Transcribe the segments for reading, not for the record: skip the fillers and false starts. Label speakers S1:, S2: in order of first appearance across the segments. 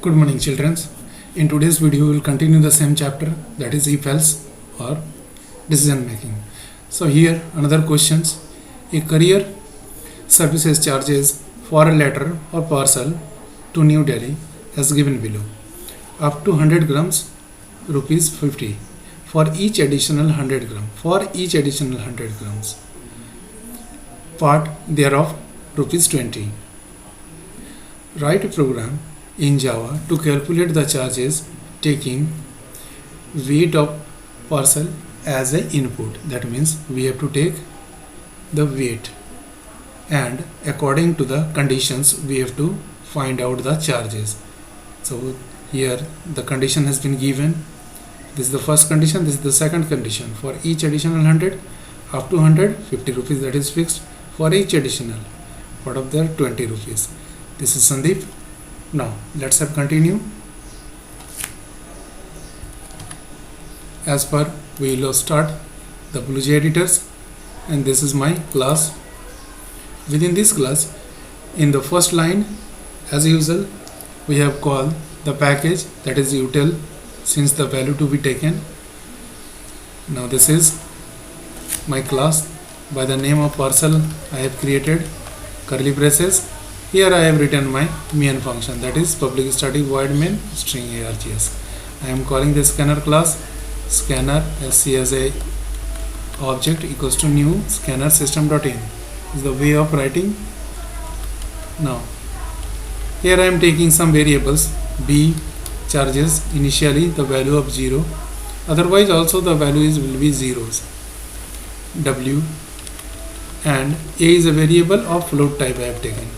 S1: Good morning, children. In today's video, we will continue the same chapter, that is if else or decision making. So here another questions. A courier services charges for a letter or parcel to New Delhi as given below. Up to 100 grams, rupees 50. For each additional 100 gram. For each additional 100 grams. Part thereof, rupees 20. Write a program in Java to calculate the charges taking weight of parcel as an input. That means we have to take the weight and according to the conditions we have to find out the charges. So here the condition has been given. This is the first condition, this is the second condition. For each additional 100 up to 100, 50 rupees, that is fixed. For each additional, what of there, 20 rupees. This is Sandeep. Now let's have continue. As per, we will start the BlueJ editors, and this is my class. Within this class, in the first line, as usual, we have called the package, that is util, since the value to be taken. Now this is my class. By the name of parcel I have created curly braces. Here I have written my main function, that is public static void main string args. I am calling the scanner class. Scanner sc as a object equals to new scanner system.in is the way of writing. Now here I am taking some variables. B charges initially the value of 0, otherwise also the values will be zeros. W and A is a variable of float type I have taken.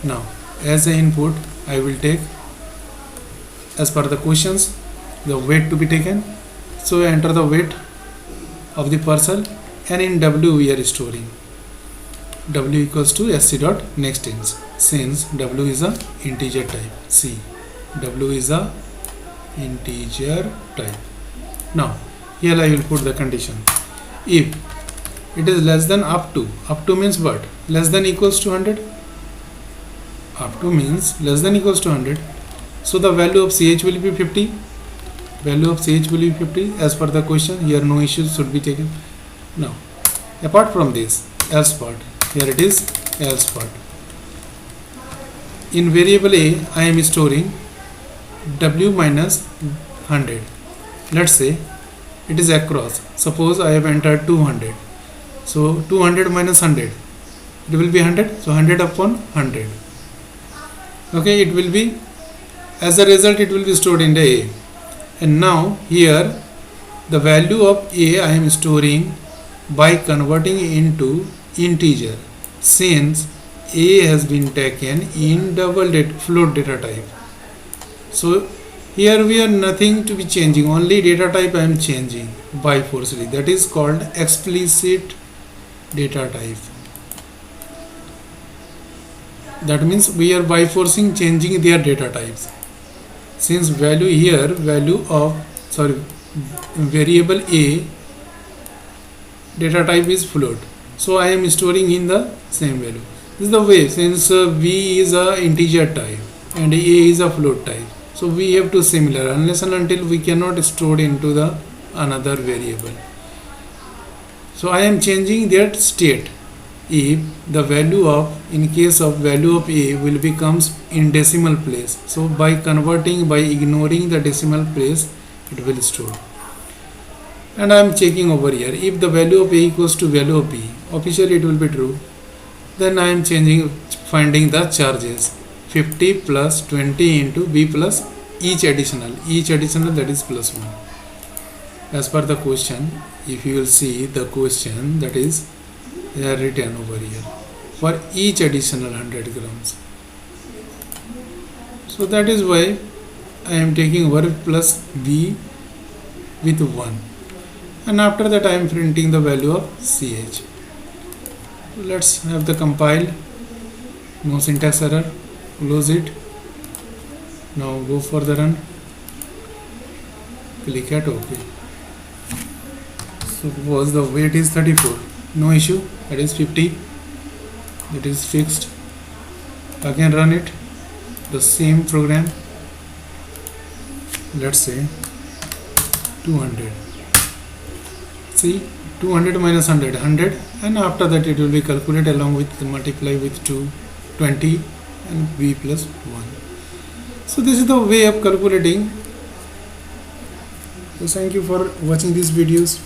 S1: Now as an input I will take, as per the questions, the weight to be taken. So I enter the weight of the parcel, and in W we are storing W equals to sc dot nextInt, since W is a integer type. C, W is a integer type. Now here I will put the condition. If it is less than up to means what? Less than equals to 100. Up to means less than equals to 100. So the value of ch will be 50. Value of ch will be 50 as per the question. Here no issues should be taken. Now apart from this, else part. Here it is else part. In variable a I am storing w minus 100. Let's say it is across. Suppose I have entered 200. So 200 minus 100, it will be 100. So 100 upon 100. Okay, it will be, as a result it will be stored in the A. And now here the value of A I am storing by converting into integer, since A has been taken in float data type. So here we are nothing to be changing, only data type I am changing by forcefully. That is called explicit data type. That means we are by forcing changing their data types. Since value here, variable A data type is float, so I am storing in the same value. This is the way, since V is a integer type and A is a float type, so we have to similar unless and until we cannot store into the another variable. So I am changing that state. If the value of, in case of value of A will becomes in decimal place, so by ignoring the decimal place, it will store. And I am checking over here, if the value of A equals to value of B, officially it will be true. Then I am finding the charges, 50 plus 20 into B plus each additional that is plus 1. As per the question, if you will see the question, that is they are written over here, for each additional 100 grams. So that is why I am taking over plus B with 1, and after that I am printing the value of ch. Let's have the compile. No syntax error. Close it. Now go for the run. Click at OK. Suppose the weight is 34. No issue. That is 50. That is fixed. Again run it. The same program. let's say 200. See, 200 minus 100, and after that it will be calculated along with multiply with 220 and b plus 1. So this is the way of calculating. So thank you for watching these videos.